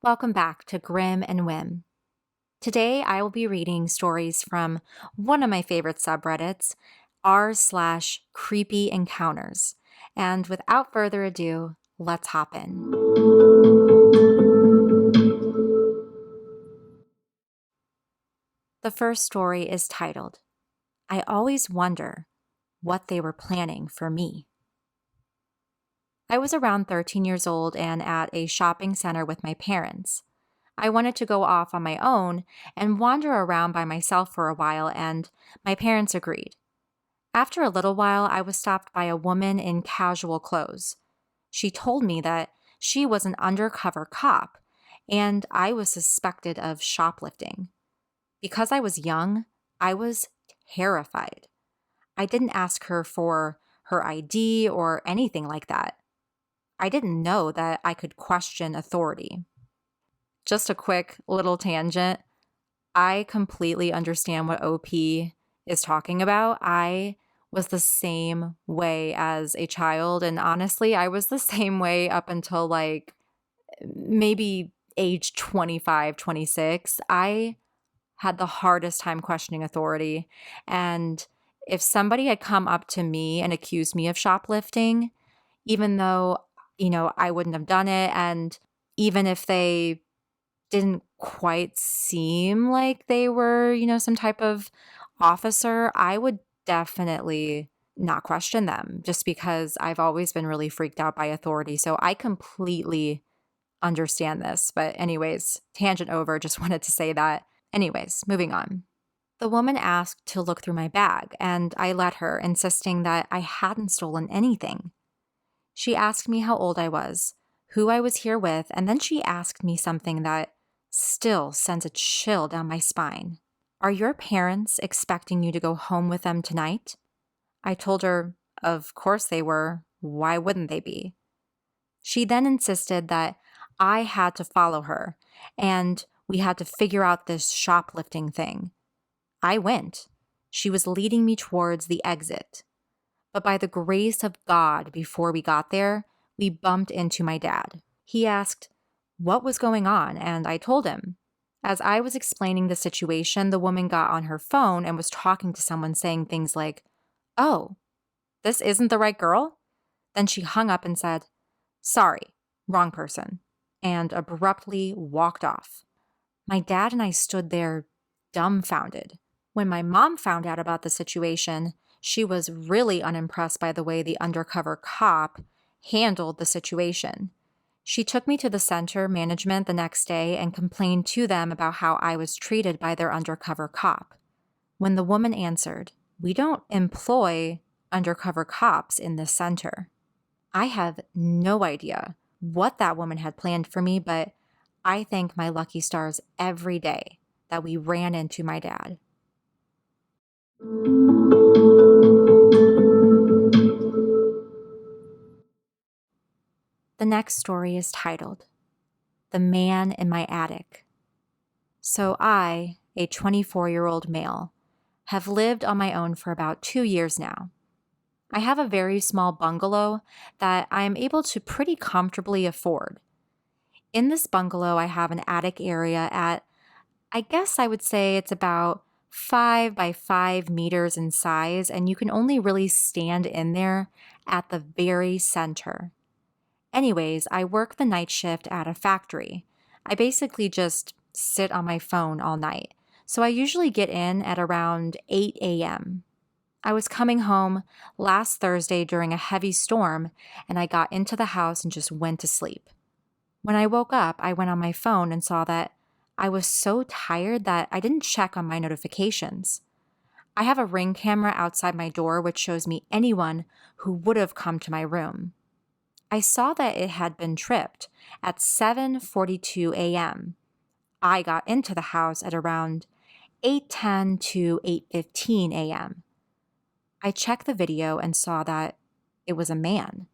Welcome back to Grim and Whim. Today I will be reading stories from one of my favorite subreddits, r/creepyencounters. And without further ado, let's hop in. The first story is titled, I Always Wonder What They Were Planning for Me. I was around 13 years old and at a shopping center with my parents. I wanted to go off on my own and wander around by myself for a while, and my parents agreed. After a little while, I was stopped by a woman in casual clothes. She told me that she was an undercover cop, and I was suspected of shoplifting. Because I was young, I was terrified. I didn't ask her for her ID or anything like that. I didn't know that I could question authority. Just a quick little tangent. I completely understand what OP is talking about. I was the same way as a child. And honestly, I was the same way up until maybe age 25, 26. I had the hardest time questioning authority. And if somebody had come up to me and accused me of shoplifting, even though, I wouldn't have done it, and even if they didn't quite seem like they were, some type of officer, I would definitely not question them just because I've always been really freaked out by authority. So I completely understand this. But anyways, tangent over, just wanted to say that. Anyways, moving on. The woman asked to look through my bag, and I let her, insisting that I hadn't stolen anything. She asked me how old I was, who I was here with, and then she asked me something that still sends a chill down my spine. Are your parents expecting you to go home with them tonight? I told her, of course they were. Why wouldn't they be? She then insisted that I had to follow her, and we had to figure out this shoplifting thing. I went. She was leading me towards the exit. But by the grace of God, before we got there, we bumped into my dad. He asked what was going on, and I told him. As I was explaining the situation, the woman got on her phone and was talking to someone, saying things like, "Oh, this isn't the right girl?" Then she hung up and said, "Sorry, wrong person," and abruptly walked off. My dad and I stood there dumbfounded. When my mom found out about the situation, she was really unimpressed by the way the undercover cop handled the situation. She took me to the center management the next day and complained to them about how I was treated by their undercover cop. When the woman answered, "We don't employ undercover cops in this center." I have no idea what that woman had planned for me, but I thank my lucky stars every day that we ran into my dad. The next story is titled, The Man in My Attic. So I, a 24-year-old male, have lived on my own for about 2 years now. I have a very small bungalow that I am able to pretty comfortably afford. In this bungalow, I have an attic area at, I guess I would say it's about 5 by 5 meters in size, and you can only really stand in there at the very center. Anyways, I work the night shift at a factory. I basically just sit on my phone all night, so I usually get in at around 8 a.m. I was coming home last Thursday during a heavy storm, and I got into the house and just went to sleep. When I woke up, I went on my phone and saw that I was so tired that I didn't check on my notifications. I have a Ring camera outside my door which shows me anyone who would have come to my room. I saw that it had been tripped at 7:42 a.m. I got into the house at around 8:10 to 8:15 a.m. I checked the video and saw that it was a man.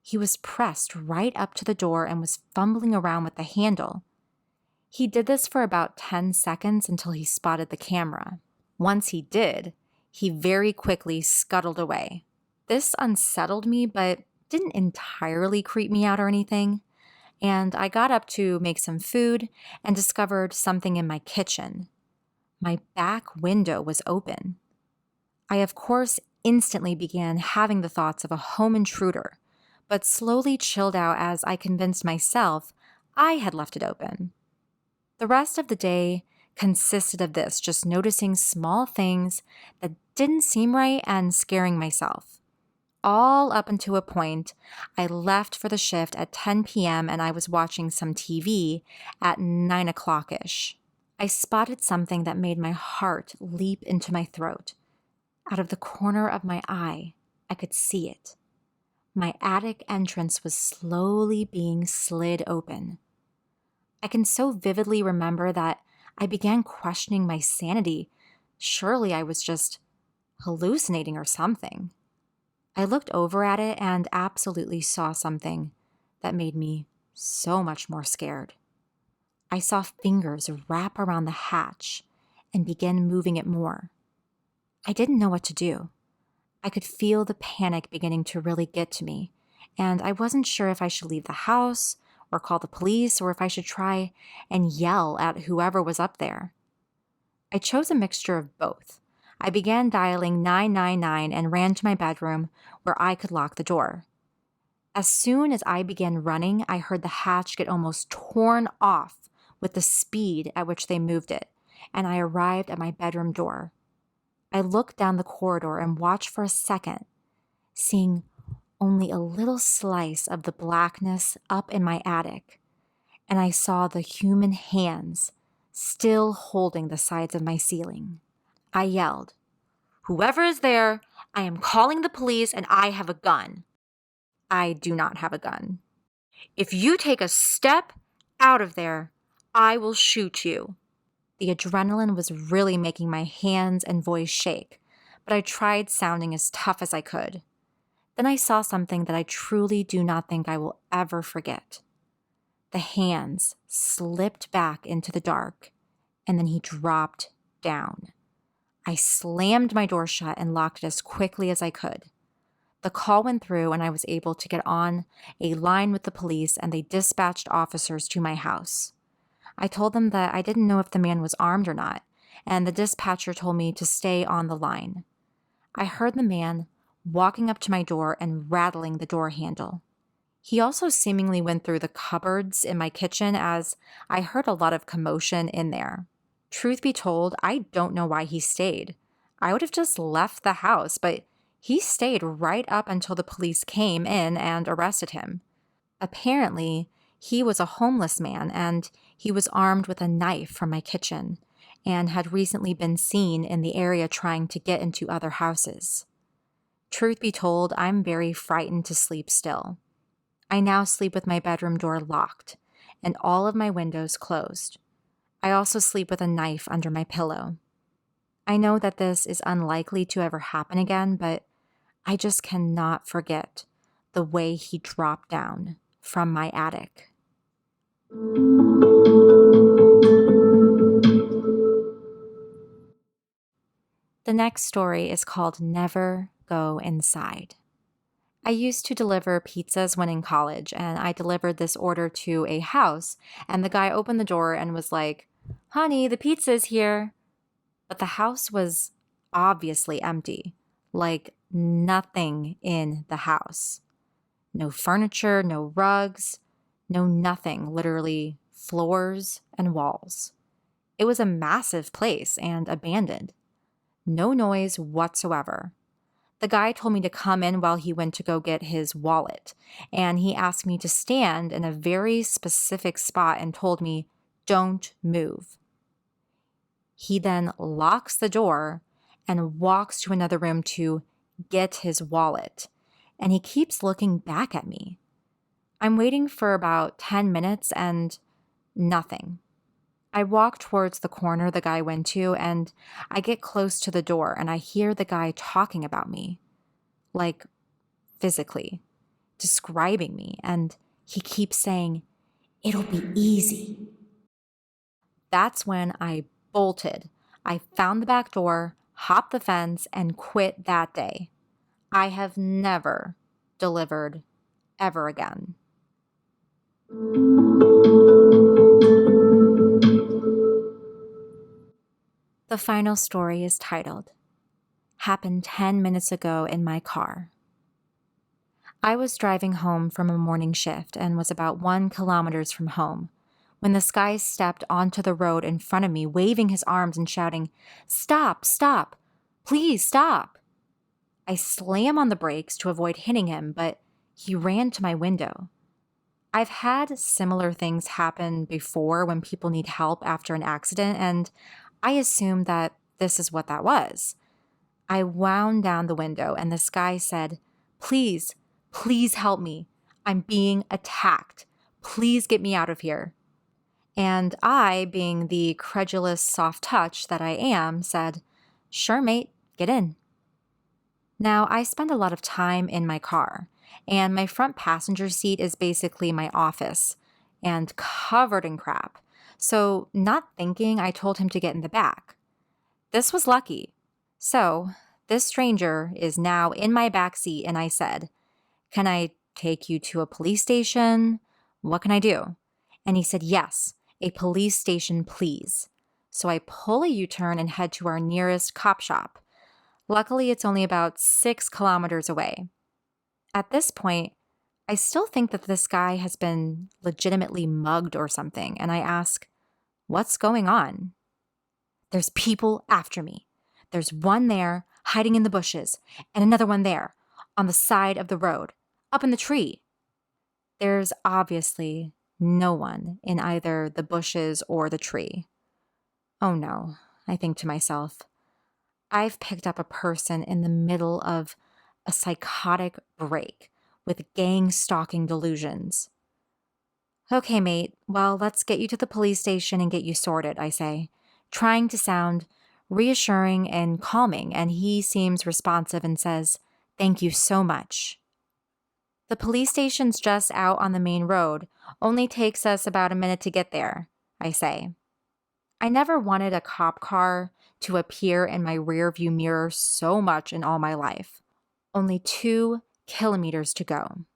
He was pressed right up to the door and was fumbling around with the handle. He did this for about 10 seconds until he spotted the camera. Once he did, he very quickly scuttled away. This unsettled me, but didn't entirely creep me out or anything. and I got up to make some food and discovered something in my kitchen. My back window was open. I, of course, instantly began having the thoughts of a home intruder, but slowly chilled out as I convinced myself I had left it open. The rest of the day consisted of this, just noticing small things that didn't seem right and scaring myself. All up until a point, I left for the shift at 10 p.m. and I was watching some TV at 9 o'clock-ish. I spotted something that made my heart leap into my throat. Out of the corner of my eye, I could see it. My attic entrance was slowly being slid open. I can so vividly remember that I began questioning my sanity. Surely I was just hallucinating or something. I looked over at it and absolutely saw something that made me so much more scared. I saw fingers wrap around the hatch and begin moving it more. I didn't know what to do. I could feel the panic beginning to really get to me, and I wasn't sure if I should leave the house or call the police or if I should try and yell at whoever was up there. I chose a mixture of both. I began dialing 999 and ran to my bedroom where I could lock the door. As soon as I began running, I heard the hatch get almost torn off with the speed at which they moved it, and I arrived at my bedroom door. I looked down the corridor and watched for a second, seeing only a little slice of the blackness up in my attic, and I saw the human hands still holding the sides of my ceiling. I yelled, "Whoever is there, I am calling the police and I have a gun." I do not have a gun. "If you take a step out of there, I will shoot you." The adrenaline was really making my hands and voice shake, but I tried sounding as tough as I could. Then I saw something that I truly do not think I will ever forget. The hands slipped back into the dark, and then he dropped down. I slammed my door shut and locked it as quickly as I could. The call went through and I was able to get on a line with the police, and they dispatched officers to my house. I told them that I didn't know if the man was armed or not, and the dispatcher told me to stay on the line. I heard the man walking up to my door and rattling the door handle. He also seemingly went through the cupboards in my kitchen as I heard a lot of commotion in there. Truth be told, I don't know why he stayed. I would have just left the house, but he stayed right up until the police came in and arrested him. Apparently, he was a homeless man and he was armed with a knife from my kitchen and had recently been seen in the area trying to get into other houses. Truth be told, I'm very frightened to sleep still. I now sleep with my bedroom door locked and all of my windows closed. I also sleep with a knife under my pillow. I know that this is unlikely to ever happen again, but I just cannot forget the way he dropped down from my attic. The next story is called Never Go Inside. I used to deliver pizzas when in college, and I delivered this order to a house, and the guy opened the door and was like, "Honey, the pizza's here." But the house was obviously empty, like nothing in the house. No furniture, no rugs, no nothing, literally floors and walls. It was a massive place and abandoned. No noise whatsoever. The guy told me to come in while he went to go get his wallet, and he asked me to stand in a very specific spot and told me, "Don't move." He then locks the door and walks to another room to get his wallet, and he keeps looking back at me. I'm waiting for about 10 minutes and nothing. I walk towards the corner the guy went to, and I get close to the door, and I hear the guy talking about me, like physically, describing me, and he keeps saying, "It'll be easy." That's when I bolted. I found the back door, hopped the fence, and quit that day. I have never delivered ever again. The final story is titled, Happened 10 minutes ago in my car. I was driving home from a morning shift and was about 1 kilometer from home when this guy stepped onto the road in front of me, waving his arms and shouting, "Stop, stop, please stop." I slam on the brakes to avoid hitting him, but he ran to my window. I've had similar things happen before when people need help after an accident, and I assumed that this is what that was. I wound down the window, and this guy said, "Please, please help me. I'm being attacked. Please get me out of here." And I, being the credulous soft touch that I am, said, "Sure, mate, get in." Now, I spend a lot of time in my car, and my front passenger seat is basically my office and covered in crap. So, not thinking, I told him to get in the back. This was lucky. So, this stranger is now in my back seat, and I said, "Can I take you to a police station? What can I do?" And he said, "Yes, a police station, please." So I pull a U-turn and head to our nearest cop shop. Luckily, it's only about 6 kilometers away. At this point, I still think that this guy has been legitimately mugged or something, and I ask, "What's going on?" "There's people after me. There's one there, hiding in the bushes, and another one there, on the side of the road, up in the tree." There's obviously no one in either the bushes or the tree. Oh no, I think to myself. I've picked up a person in the middle of a psychotic break with gang stalking delusions. "Okay, mate, well, let's get you to the police station and get you sorted," I say, trying to sound reassuring and calming, and he seems responsive and says, "Thank you so much." "The police station's just out on the main road. Only takes us about a minute to get there," I say. I never wanted a cop car to appear in my rearview mirror so much in all my life. Only 2 kilometers to go.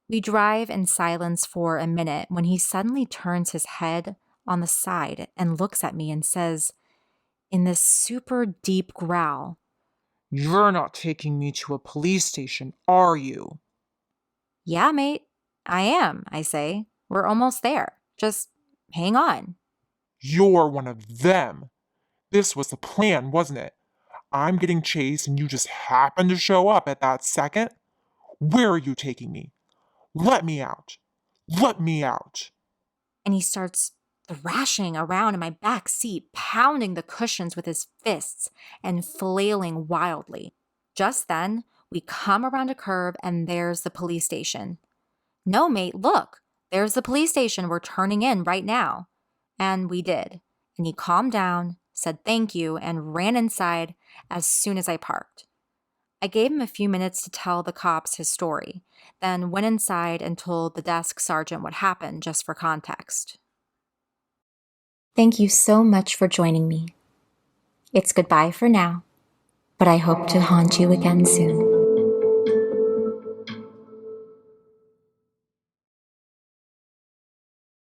We drive in silence for a minute when he suddenly turns his head on the side and looks at me and says, in this super deep growl, "You're not taking me to a police station, are you?" "Yeah, mate, I am," I say. "We're almost there. Just hang on." "You're one of them. This was the plan, wasn't it? I'm getting chased and you just happen to show up at that second? Where are you taking me? Let me out. Let me out." And he starts thrashing around in my back seat, pounding the cushions with his fists and flailing wildly. Just then, we come around a curve and there's the police station. "No, mate, look, there's the police station. We're turning in right now." And we did. And he calmed down, said thank you, and ran inside as soon as I parked. I gave him a few minutes to tell the cops his story, then went inside and told the desk sergeant what happened just for context. Thank you so much for joining me. It's goodbye for now, but I hope to haunt you again soon.